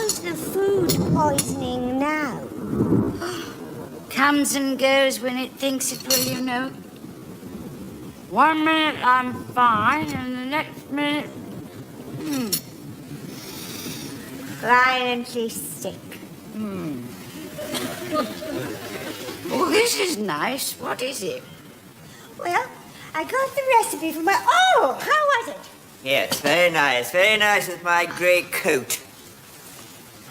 How's the food poisoning now? Comes and goes when it thinks it will, you know. 1 minute I'm fine, and the next minute... Violently sick. Oh, this is nice. What is it? Well, I got the recipe from my... Oh, how was it? Yes, very nice with my grey coat.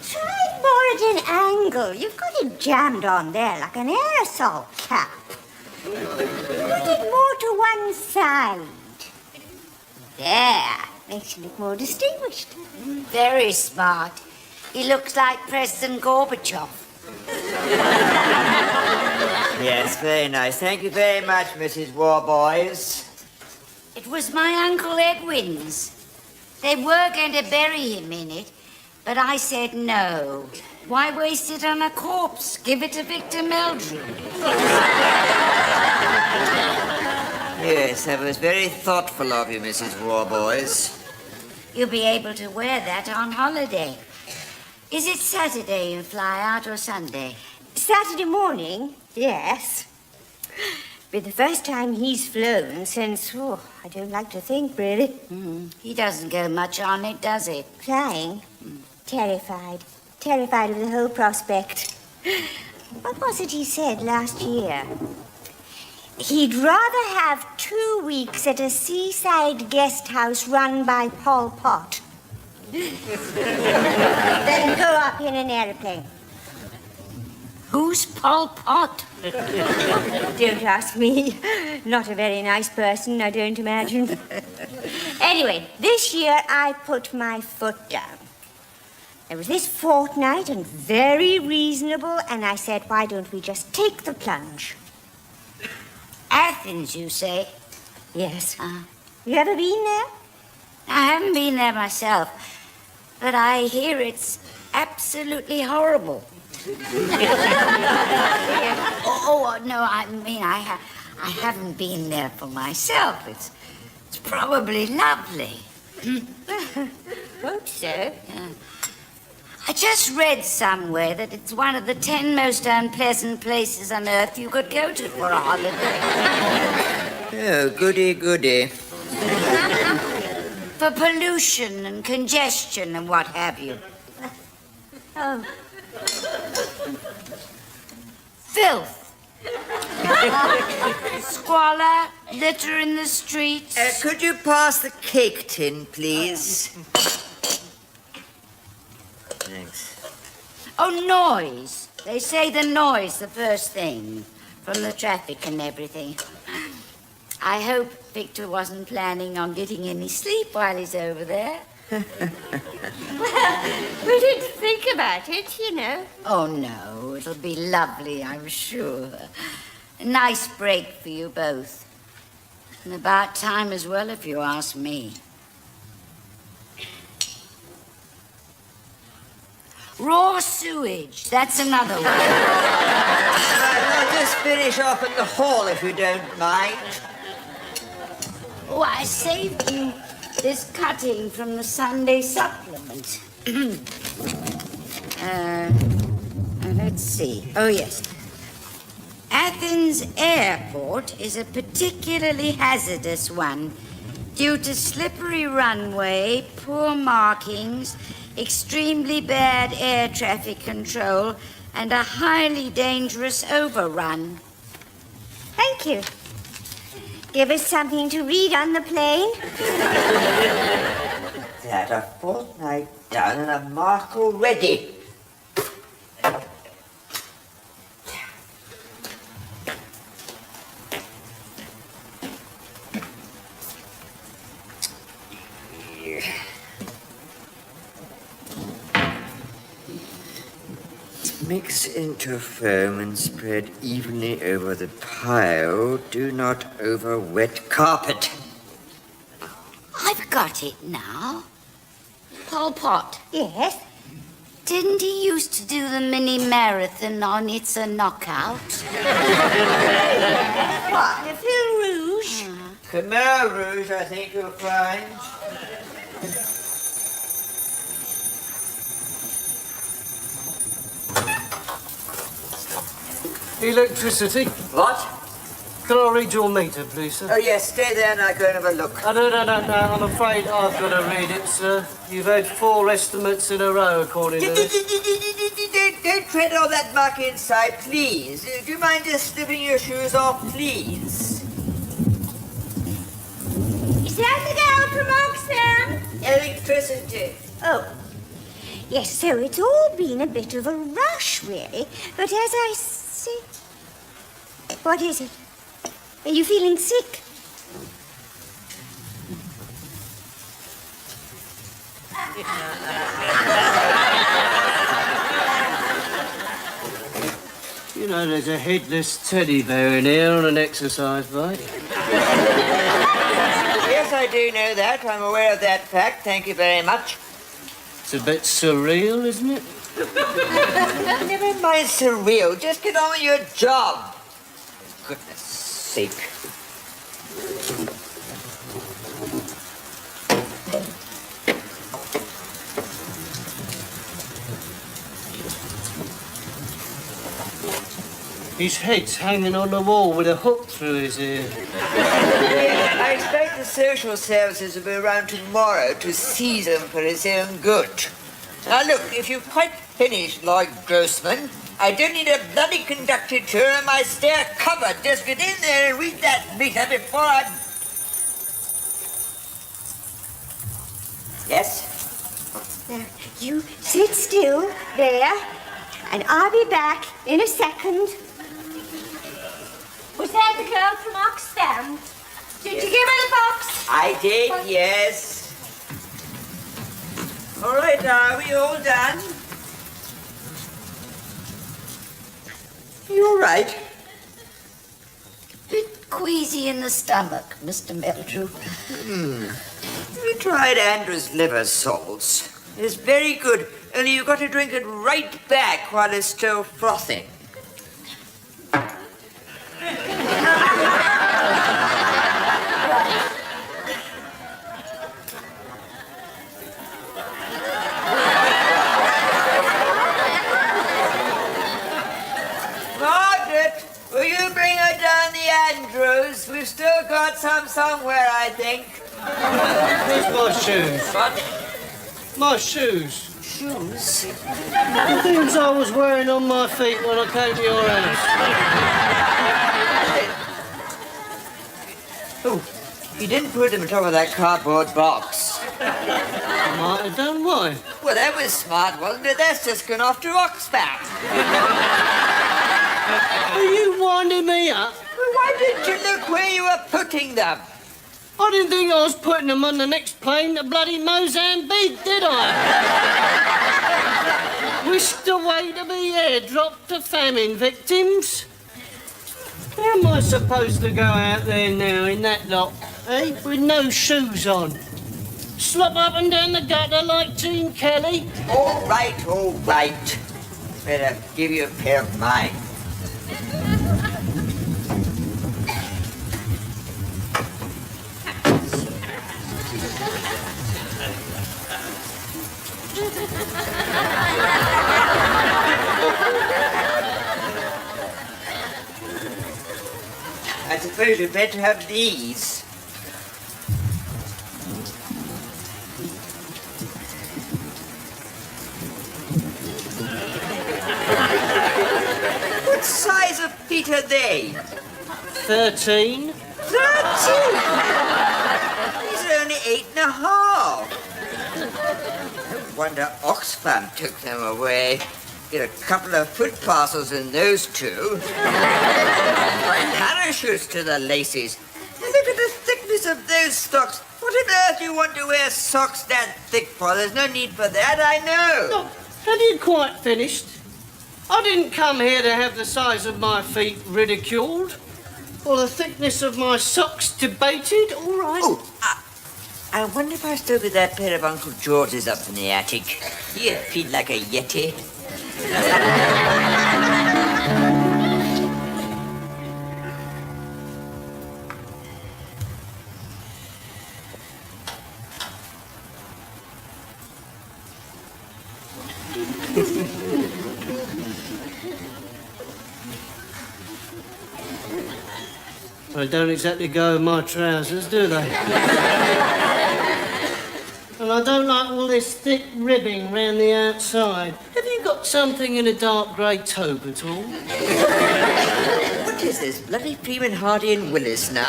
Try more at an angle. You've got it jammed on there like an aerosol cap. Put it more to one side. There. Makes you look more distinguished. Very smart. He looks like Preston Gorbachev. Yes, very nice. Thank you very much, Mrs. Warboys. It was my Uncle Edwin's. They were going to bury him in it, but I said no. Why waste it on a corpse? Give it to Victor Meldrew. Yes, that was very thoughtful of you, Mrs. Warboys. You'll be able to wear that on holiday. Is it Saturday you fly out or Sunday? Saturday morning? Yes. Be the first time he's flown since, I don't like to think, really. He doesn't go much on it, does he? Flying? Terrified. Terrified of the whole prospect. What was it he said last year? He'd rather have 2 weeks at a seaside guest house run by Pol Pot than go up in an aeroplane. Who's Pol Pot? Don't ask me. Not a very nice person, I don't imagine. Anyway, this year I put my foot down. It was this fortnight and very reasonable, and I said, why don't we just take the plunge? Athens, you say? Yes. You ever been there? I haven't been there myself, but I hear it's absolutely horrible. No, I mean, I haven't been there for myself. It's probably lovely. Hope so. Yeah. I just read somewhere that it's one of the 10 most unpleasant places on earth you could go to for a holiday. Oh, goody, goody. For pollution and congestion and what have you. Oh. Filth. Squalor, litter in the streets. Could you pass the cake tin, please? Thanks. Oh, noise. They say the noise the first thing, from the traffic and everything. I hope Victor wasn't planning on getting any sleep while he's over there. Well, we didn't think about it, you know. Oh, no, it'll be lovely, I'm sure. A nice break for you both. And about time as well, if you ask me. Raw sewage, that's another one. I'll just finish off at the hall, if you don't mind. Oh, I saved you this cutting from the Sunday supplement. Let's see. Oh, yes. Athens Airport is a particularly hazardous one due to slippery runway, poor markings, extremely bad air traffic control, and a highly dangerous overrun. Thank you. Give us something to read on the plane. That a fortnight done and a mark already. Mix into foam and spread evenly over the pile. Do not over wet carpet. I've got it now. Pol Pot. Yes? Didn't he used to do the mini marathon on It's a Knockout? What, the Fil Rouge? Khmer Rouge, I think you'll find. Electricity. What? Can I read your meter, please, sir? Oh, yes, stay there and I'll go and have a look. Oh, no. I'm afraid I've got to read it, sir. You've had 4 estimates in a row, according to this. Don't tread on that muck inside, please. Do you mind just slipping your shoes off, please? Is that the girl from Oxfam? Electricity. Oh. Yes, so it's all been a bit of a rush, really. But as I say... What is it? Are you feeling sick? You know, there's a headless teddy bear in here on an exercise bike. Yes, I do know that. I'm aware of that fact. Thank you very much. It's a bit surreal, isn't it? Never mind surreal. Just get on with your job. For goodness sake. His head's hanging on the wall with a hook through his ear. I expect the social services will be around tomorrow to seize him for his own good. Now look, if you've quite finished, Lord Grossman, I don't need a bloody conductor tour in my stair cupboard. Just get in there and read that meter before I... Yes? Now, you sit still there, and I'll be back in a second. Was that the girl from Oxfam? Did you give her the box? I did, yes. All right, are we all done? You all right? Bit queasy in the stomach, Mr. Meldrew. Have you tried Andrew's liver salts? It's very good, only you've got to drink it right back while it's still frothing. Margaret, will you bring her down the Andrews? We've still got some somewhere, I think. Where's my shoes? What? My shoes. Shoes? The things I was wearing on my feet when I came to your house. Oh, you didn't put them on top of that cardboard box. I might have done. Why? Well, that was smart, wasn't it? That's just gone off to Oxfam. Are you winding me up? Well, why didn't you look where you were putting them? I didn't think I was putting them on the next plane to bloody Mozambique, did I? Whisked away to be airdropped to famine victims. How am I supposed to go out there now in that lot, eh? With no shoes on? Slop up and down the gutter like Gene Kelly? All right, all right. Better give you a pair of mine. I suppose you'd better have these. What size of feet are they? 13. 13? These are only 8.5. No wonder Oxfam took them away. Get a couple of foot parcels in those two. Parachutes to the laces. Look at the thickness of those socks. What on earth do you want to wear socks that thick for? There's no need for that, I know. Look, have you quite finished? I didn't come here to have the size of my feet ridiculed or the thickness of my socks debated. All right. Oh, I wonder if I still got that pair of Uncle George's up in the attic. He'd feel like a yeti. They don't exactly go with my trousers, do they? And I don't like all this thick ribbing round the outside. Have you got something in a dark grey taupe at all? What is this, bloody Freeman Hardy and Willis now?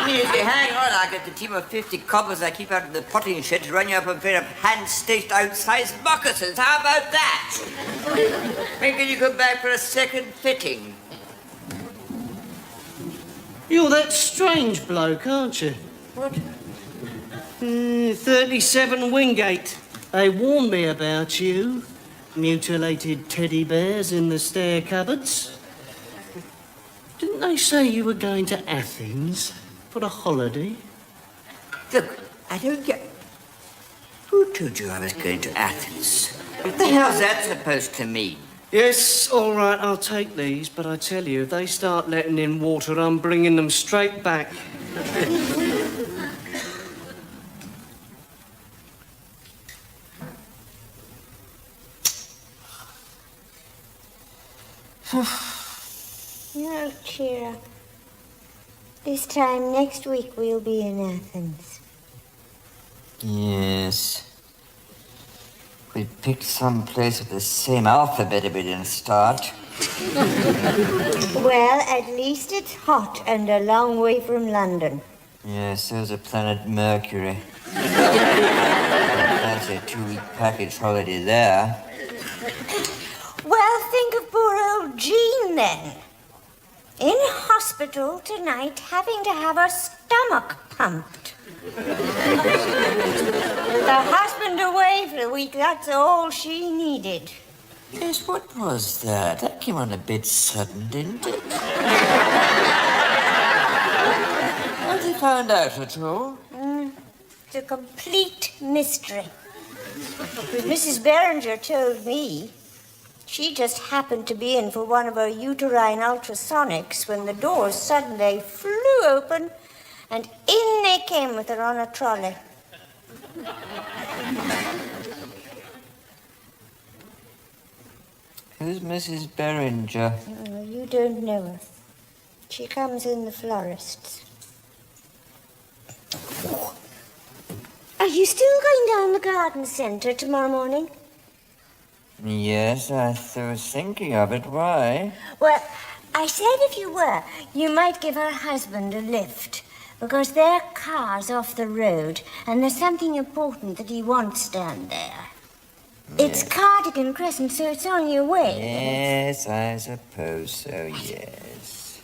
Easy, hang on, I get the team of 50 coppers I keep out of the potting shed to run you up a pair of hand-stitched outsized moccasins. How about that? When can you come back for a second fitting? You're that strange bloke, aren't you? What? 37 Wingate. They warned me about you. Mutilated teddy bears in the stair cupboards. Didn't they say you were going to Athens for a holiday? Look, I don't get... Who told you I was going to Athens? What the hell's that supposed to mean? Yes, all right, I'll take these, but I tell you, if they start letting in water, I'm bringing them straight back. No, cheer up. This time next week we'll be in Athens. Yes. We picked some place with the same alphabet we didn't start. Well, at least it's hot and a long way from London. Yes, so's the planet Mercury. That's a 2-week package holiday there. Well, think of poor old Jean then. In hospital tonight, having to have her stomach pumped. With her husband away for a week, that's all she needed. Yes, what was that? That came on a bit sudden, didn't it? Have you found out at all? It's a complete mystery. But Mrs. Beringer told me she just happened to be in for one of her uterine ultrasonics when the doors suddenly flew open and in they came with her on a trolley. Who's Mrs. Beringer? Oh, you don't know her. She comes in the florists. Are you still going down the garden centre tomorrow morning? Yes, I was thinking of it. Why? Well, I said if you were, you might give her husband a lift, because their car's off the road, and there's something important that he wants down there. It's Cardigan Crescent, so it's on your way. Yes, I suppose so, yes.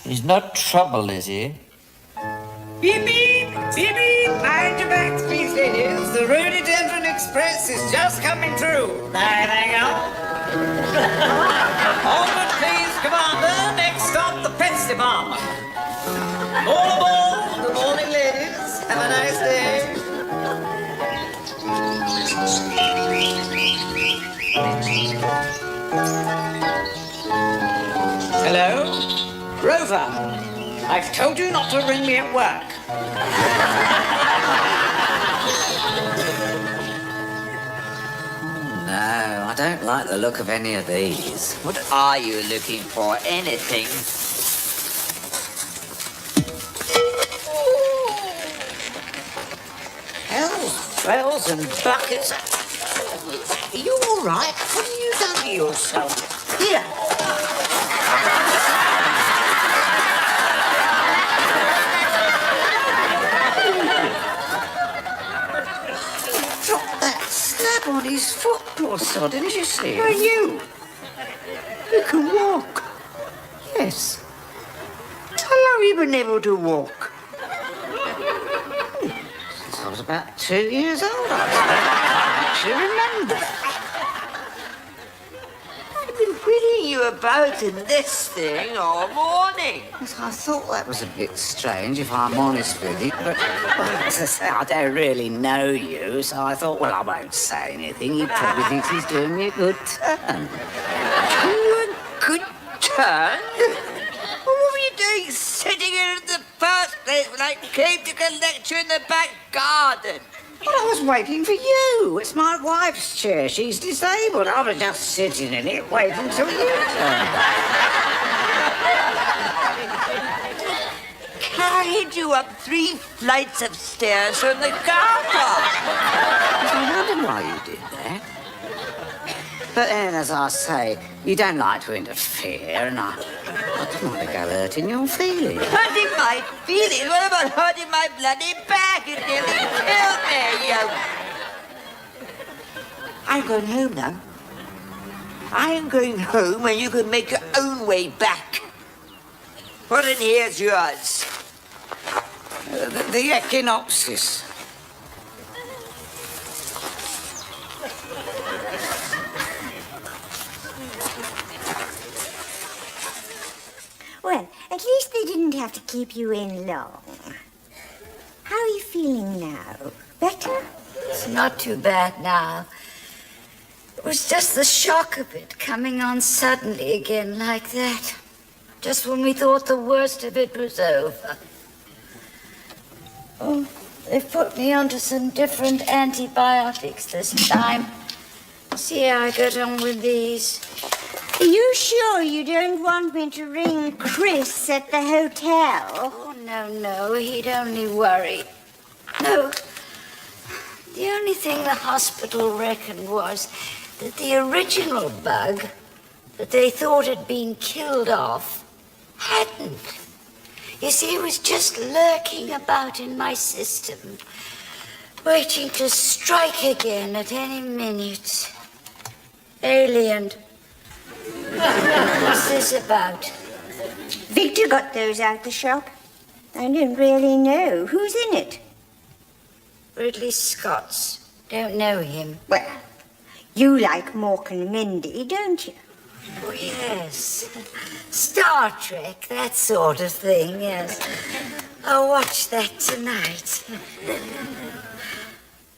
He's not trouble, is he? Beep, beep, beep, beep. Mind your backs, please, ladies. The Rhododendron Express is just coming through. There they go. Onward, please, Commander. Next stop, the Pets Department. All aboard. Good morning, ladies. Have a nice day. Hello? Rover. I've told you not to ring me at work. No, I don't like the look of any of these. What are you looking for? Anything? Hells, bells and buckets. Are you all right? What have you done to yourself? Here. Dropped that slab on his foot, poor sod. Didn't you see it? You can walk. Yes. How long have you been able to walk? Since I was about 2 years old, I actually remember. I've been wheeling you about in this thing all morning. Yes, I thought that was a bit strange, if I'm honest with you. But, well, as I say, I don't really know you, so I thought, well, I won't say anything. He probably thinks he's doing me a good turn. You a good turn? What were you doing sitting here in the first place when I came to collect you in the back garden? Well, I was waiting for you. It's my wife's chair. She's disabled. I was just sitting in it waiting till you turned. Carried you up 3 flights of stairs from the car park. I wondered why you did that. But then, as I say, you don't like to interfere, and I didn't want to go hurting your feelings. Hurting my feelings? What about hurting my bloody back? It nearly killed me, you... I'm going home now. I'm going home and you can make your own way back. What in here's yours? The echinopsis. Well, at least they didn't have to keep you in long. How are you feeling now? Better? It's not too bad now. It was just the shock of it coming on suddenly again like that. Just when we thought the worst of it was over. Oh, they've put me onto some different antibiotics this time. See how I got on with these. Are you sure you don't want me to ring Chris at the hotel? Oh, no, he'd only worry. No, the only thing the hospital reckoned was that the original bug that they thought had been killed off hadn't. You see, it was just lurking about in my system, waiting to strike again at any minute. Alien. What's this about? Victor got those out the shop. I don't really know. Who's in it? Ridley Scott's. Don't know him. Well, you like Mork and Mindy, don't you? Oh, yes. Star Trek, that sort of thing, yes. I'll watch that tonight.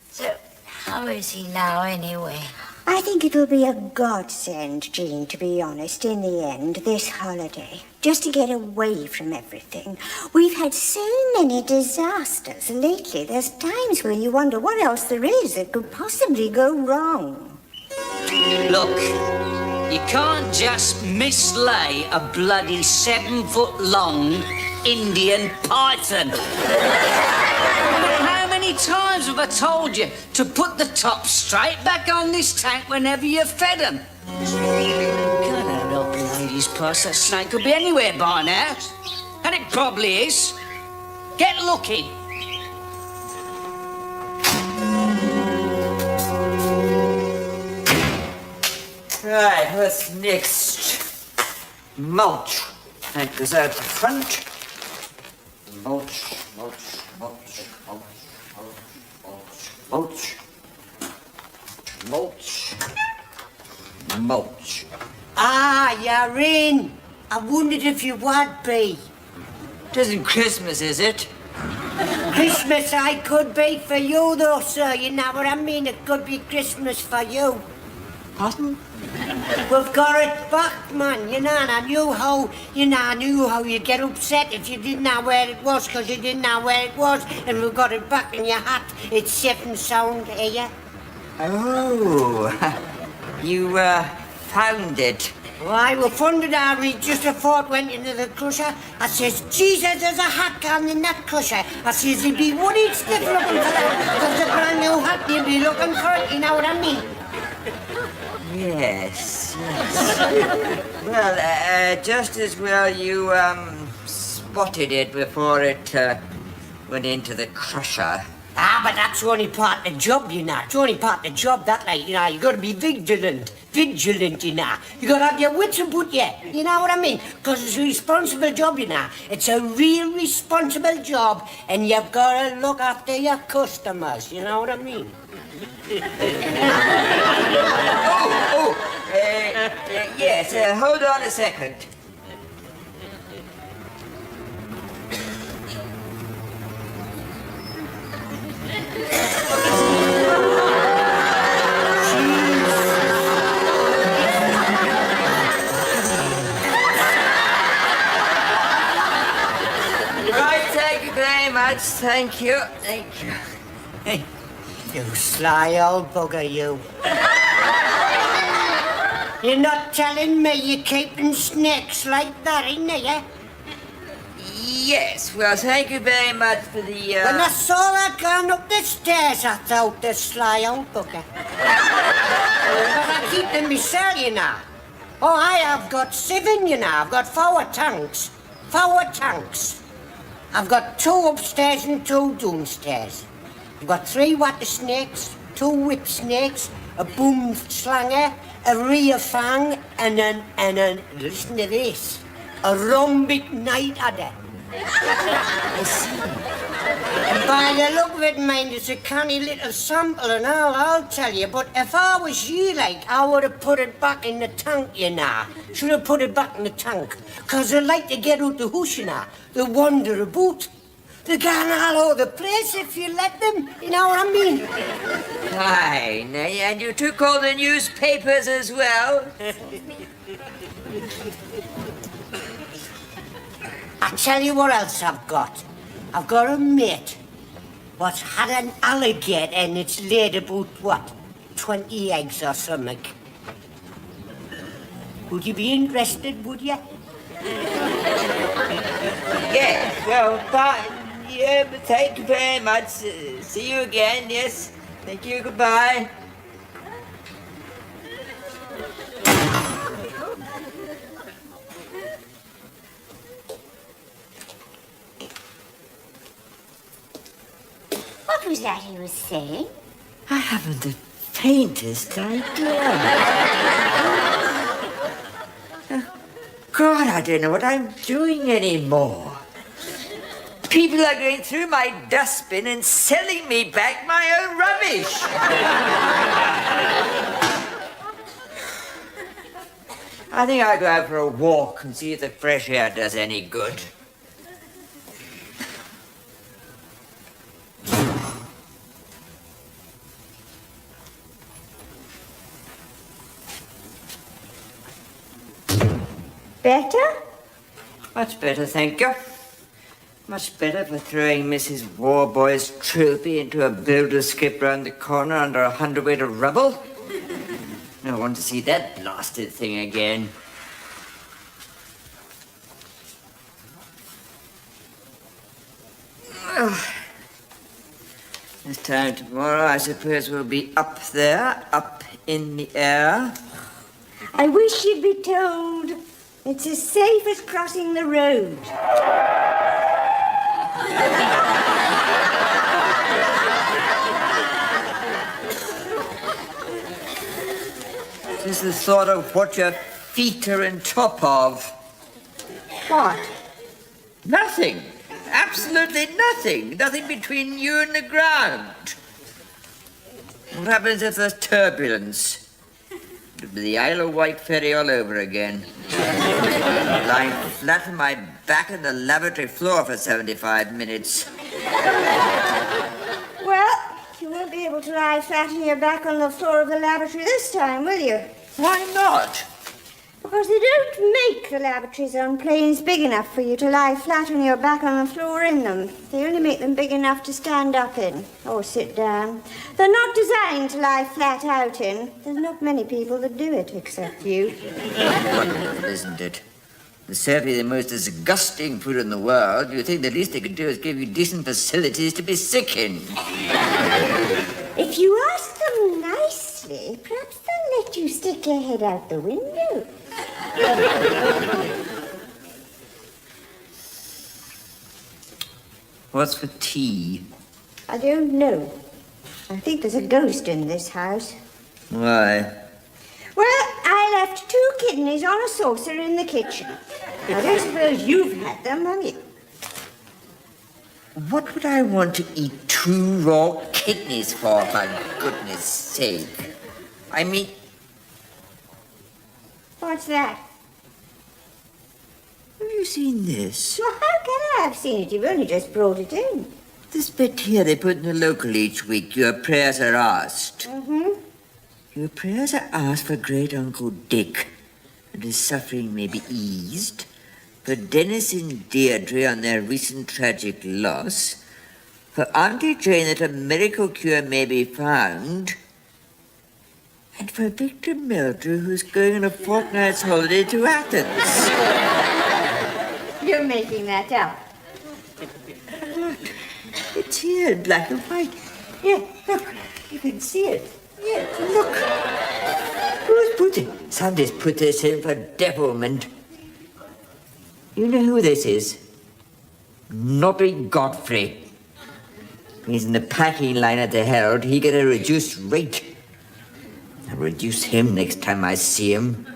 So, how is he now, anyway? I think it'll be a godsend, Jean, to be honest, in the end, this holiday. Just to get away from everything. We've had so many disasters lately. There's times when you wonder what else there is that could possibly go wrong. Look, you can't just mislay a bloody 7-foot-long Indian python. How many times have I told you to put the top straight back on this tank whenever you've fed them? God help you, ladies' purse. That snake could be anywhere by now. And it probably is. Get looking. Right, what's next? Mulch. That goes out the front. Mulch, mulch, mulch, mulch, mulch, mulch, mulch, mulch. Ah, you're in. I wondered if you would be. It isn't Christmas, is it? Christmas I could be for you, though, sir. You know what I mean? It could be Christmas for you. Pardon? We've got it back, man. You know, and I knew how you'd get upset if you didn't know where it was, because you didn't know where it was, and we've got it back in your hat. It's safe and sound here. Oh, you, found it. Why, we found it, Harry, just before it went into the crusher. I says, Jesus, there's a hat gone in that crusher. I says, he'd be worried stiff looking for that, because the brand new hat, he'd be looking for it, you know what I mean? Yes, yes. Well, just as well you, spotted it before it, went into the crusher. Ah, but that's only part of the job, you know. It's only part of the job, that, like, you know. You got to be vigilant, you know. You got to have your wits about you, you know what I mean? Because it's a responsible job, you know. It's a real responsible job, and you've got to look after your customers, you know what I mean? Yes, hold on a second. Right, thank you very much. Thank you. Thank you. You sly old bugger, you. You're not telling me you're keeping snakes like that, ain't you? Yes, well, thank you very much for the, When I saw that going up the stairs, I thought the sly old bugger. But I keep them myself, you know. Oh, I have got 7, you know. I've got 4 tanks. 4 tanks. I've got 2 upstairs and 2 downstairs. I've got 3 water snakes, 2 whip snakes, a boom slanger, a rear fang, and an, listen to this, a rhombic night adder. And by the look of it, mind, it's a canny little sample and I'll tell you, but if I was you, like, I would have put it back in the tank, you know. Should have put it back in the tank. 'Cause they like to get out the house, you know. They wander about. They're going all over the place if you let them, you know what I mean? fine. And you took all the newspapers as well? I'll tell you what else I've got. I've got a mate what's had an alligator and it's laid about, what, 20 eggs or something. Would you be interested, would you? Yes, well, fine. Yeah, but thank you very much. See you again, yes. Thank you, goodbye. What was that he was saying? I haven't the faintest idea. God, I don't know what I'm doing anymore. People are going through my dustbin and selling me back my own rubbish. I think I'll go out for a walk and see if the fresh air does any good. Better? Much better, thank you. Much better for throwing Mrs. Warboy's trophy into a builder skip round the corner under a hundredweight of rubble. I want to see that blasted thing again. This time tomorrow, I suppose we'll be up there, up in the air. I wish you'd be told it's as safe as crossing the road. Just the thought of what your feet are on top of. What? Nothing. Absolutely nothing. Nothing between you and the ground. What happens if there's turbulence? It'll be the Isle of Wight ferry all over again. Lying flat on my back on the lavatory floor for 75 minutes. Well, you won't be able to lie flat on your back on the floor of the lavatory this time, will you? Why not? Because they don't make the lavatories on planes big enough for you to lie flat on your back on the floor in them. They only make them big enough to stand up in or sit down. They're not designed to lie flat out in. There's not many people that do it except you. Wonderful, isn't it? The certainly the most disgusting food in the world. You think the least they could do is give you decent facilities to be sick in. If you ask them nicely, perhaps they'll let you stick your head out the window. What's for tea? I don't know. I think there's a ghost in this house. Why? Well, I left 2 kidneys on a saucer in the kitchen. I don't suppose you've had them, have you? What would I want to eat 2 raw kidneys for goodness sake? I mean... What's that? Have you seen this? Well, how can I have seen it? You've only just brought it in. This bit here they put in the local each week. Your prayers are asked. Mm-hmm. Your prayers are asked for great Uncle Dick, and his suffering may be eased, for Dennis and Deirdre on their recent tragic loss, for Auntie Jane that a miracle cure may be found, and for Victor Meldrew, who's going on a fortnight's holiday to Athens. You're making that up. It's here in black and white. Here, look. You can see it. Here, look. Who's put it? Somebody's put this in for devilment. You know who this is? Nobby Godfrey. He's in the packing line at the Herald. He get a reduced rate. I'll reduce him next time I see him.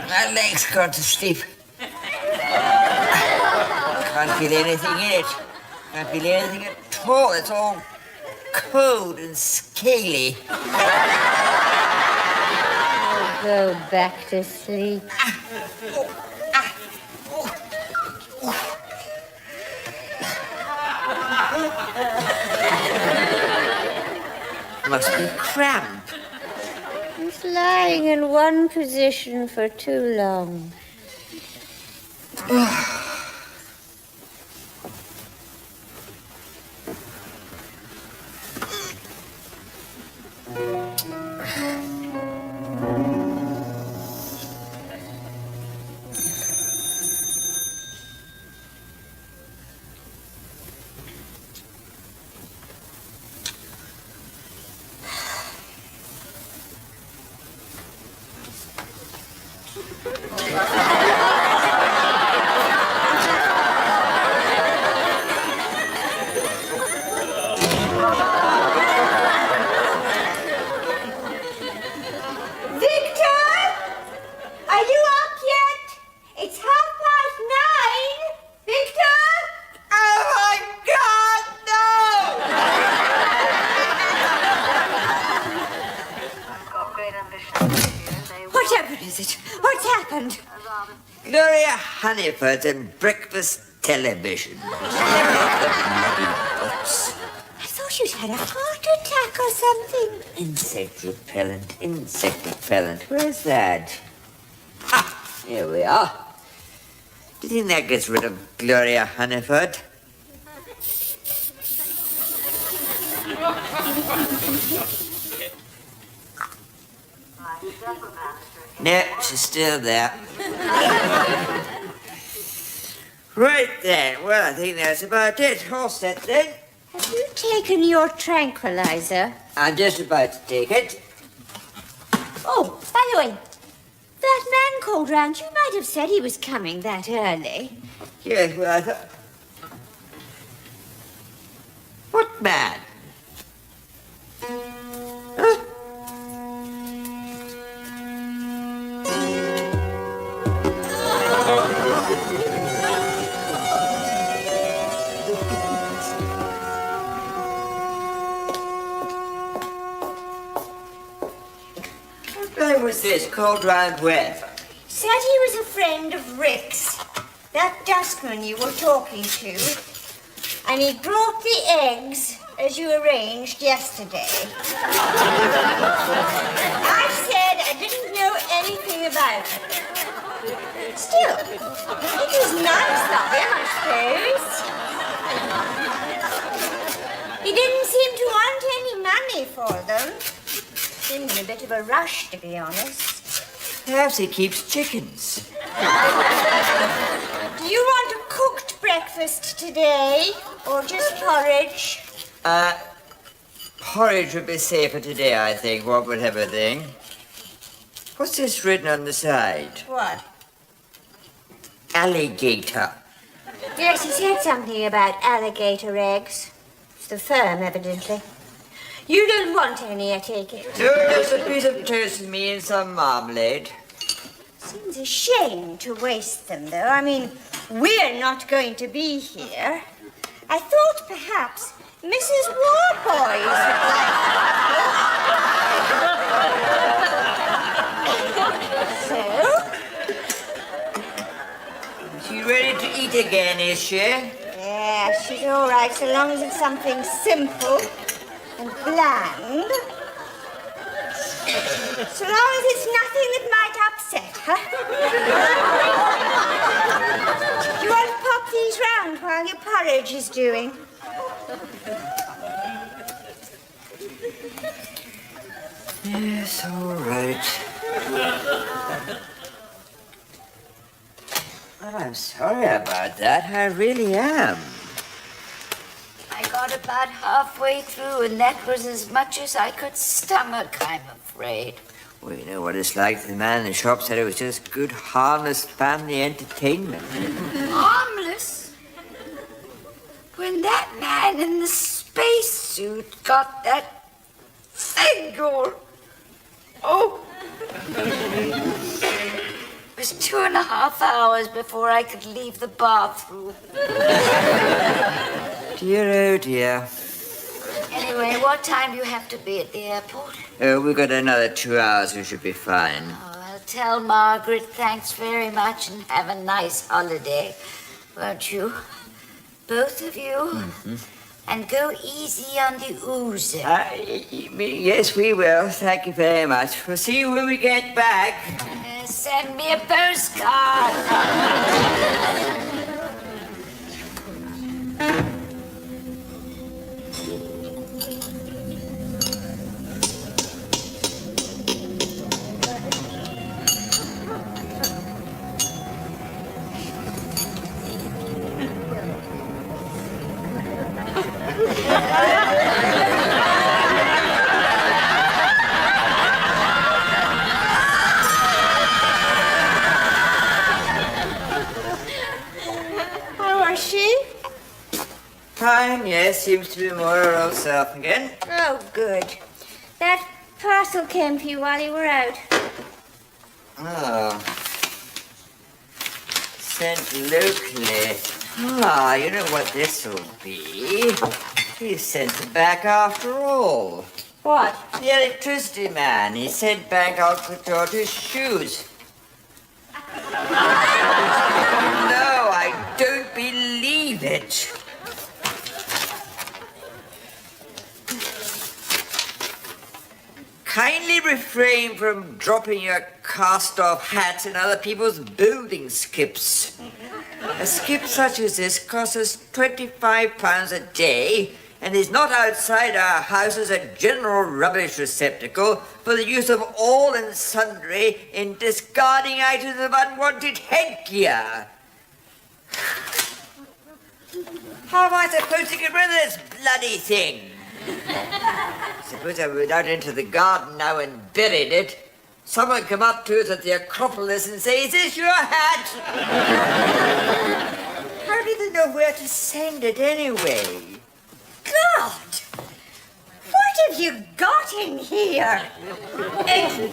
My leg's gone to sleep. Can't feel anything in it. Can't feel anything at all. It's all cold and scaly. Go back to sleep. Must be cramp. He's lying in one position for too long. Gloria Honeyford and breakfast television. I thought you'd had a heart attack or something. Insect repellent. Where's that? Ah, here we are. Do you think that gets rid of Gloria Honeyford? No, she's still there. Right then. Well, I think that's about it. All set then. Have you taken your tranquilizer? I'm just about to take it. Oh, by the way, that man called round. You might have said he was coming that early. Yes, well, I thought... What man? Huh? What guy was this called round where? Said he was a friend of Rick's, that dustman you were talking to, and he brought the eggs as you arranged yesterday. I said I didn't know anything about it. Still, it was nice of him, I suppose. He didn't seem to want any money for them. Seemed in a bit of a rush, to be honest. Perhaps he keeps chickens. Do you want a cooked breakfast today, or just porridge? Porridge would be safer today, I think. What would have a thing? What's this written on the side? What? Alligator. Yes, he said something about alligator eggs. It's the firm, evidently. You don't want any, I take it. No, just a piece of toast with me and some marmalade. Seems a shame to waste them, though. I mean, we're not going to be here, I thought perhaps Mrs. Warboys would like. She ready to eat again, is she? Yeah, she's all right, so long as it's something simple and bland. So long as it's nothing that might upset her. Do you want to pop these round while your porridge is doing? Yes, all right. Well, I'm sorry about that. I really am. I got about halfway through, and that was as much as I could stomach, I'm afraid. Well, you know what it's like. The man in the shop said it was just good, harmless family entertainment. Harmless? When that man in the spacesuit got that thing going. Oh! It was 2.5 hours before I could leave the bathroom. Dear, oh dear. Anyway, what time do you have to be at the airport? We've got another 2 hours. We should be fine. Oh, I'll tell Margaret thanks very much and have a nice holiday, won't you? Both of you? Mm-hmm. And go easy on the ooze. Yes, we will. Thank you very much. We'll see you when we get back. Send me a postcard. How was she? Fine, yes. Seems to be more her old self again. Oh, good. That parcel came for you while you were out. Oh. Sent locally. Ah, you know what this will be? He sent it back after all. What? The electricity man. He sent back Uncle George's shoes. No, I don't believe it. Kindly refrain from dropping your cast-off hats in other people's building skips. A skip such as this costs us £25 a day and is not outside our house as a general rubbish receptacle for the use of all and sundry in discarding items of unwanted headgear. How am I supposed to get rid of this bloody thing? Suppose I went out into the garden now and buried it. Someone come up to us at the Acropolis and say, "Is this your hat?" How do they know where to send it anyway? God! What have you got in here? Wait!